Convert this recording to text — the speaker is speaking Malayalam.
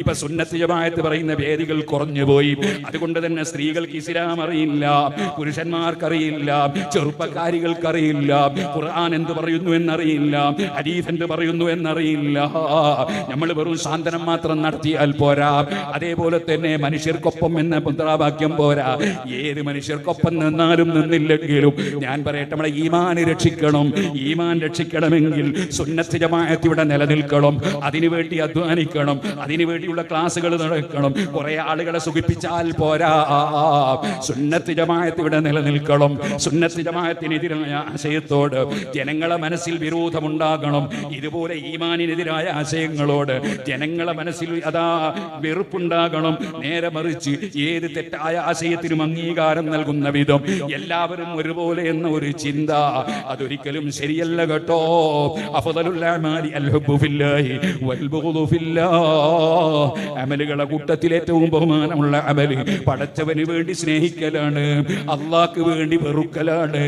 ഇപ്പൊ സുന്നത്ത് ജമാഅത്ത് പറയുന്ന വേദികൾ കുറഞ്ഞുപോയി. അതുകൊണ്ട് തന്നെ സ്ത്രീകൾക്ക് ഇസ്ലാം അറിയില്ല, പുരുഷന്മാർക്കറിയില്ല, ചെറുപ്പക്കാരികൾക്കറിയില്ല, ഖുർആൻ എന്ത് പറയുന്നു എന്നറിയില്ല, ഹദീസ് എന്ത് പറയുന്നു എന്നറിയില്ല. നമ്മൾ വെറും സാന്ത്വനം മാത്രം നടത്തിയാൽ പോരാ. അതേപോലെ തന്നെ മനുഷ്യർക്കൊപ്പം എന്ന മുദ്രാവാക്യം പോരാ. ഏത് മനുഷ്യർക്കൊപ്പം നിന്നാലും നിന്നില്ലെങ്കിലും ഞാൻ പറയട്ടെ, നമ്മളെ ഈമാൻ രക്ഷിക്കണം. ഈമാൻ രക്ഷിക്കണമെങ്കിൽ സുന്നത്ത് ജമാഅത്ത് ഇവിടെ നിലനിൽക്കണം. അതിനുവേണ്ടി അധ്വാനിക്കണം, അതിനുവേണ്ടിയുള്ള ക്ലാസുകൾ നടക്കണം. കുറെ ആളുകളെ സുഖിപ്പിച്ചാൽ പോരാ. സുന്നത്ത് ജമാഅത്ത് ഇവിടെ നിലനിൽക്കണം. സുന്നത്ത് ജമാഅത്തിനെതിരായ ആശയത്തോട് ജനങ്ങളെ മനസ്സിൽ വിരോധമുണ്ടാകണം. ഇതുപോലെ ഈമാനിനെതിരായ ആശയങ്ങളോട് ജനങ്ങളെ മനസ്സിൽ വെറുപ്പുണ്ടാകണം. നേരെ മറിച്ച് ഏത് തെറ്റായ ആശയത്തിനും അംഗീകാരം നൽകുന്ന വിധം എല്ലാവരും ഒരുപോലെ എന്ന ഒരു ചിന്ത അതൊരിക്കലും ശരിയല്ല കേട്ടോ. അഫ്ദലുൽ അഅമാലി അൽഹുബ്ബു ഫില്ലാഹി വൽബുഗ്ദു ഫില്ലാഹ്. അമലുകളുടെ കൂട്ടത്തിൽ ഏറ്റവും ബഹുമാനമുള്ള അമല് പടച്ചവന് വേണ്ടി സ്നേഹിക്കലാണ്, അല്ലാഹ്ക്ക് വേണ്ടി വെറുക്കലാണ്.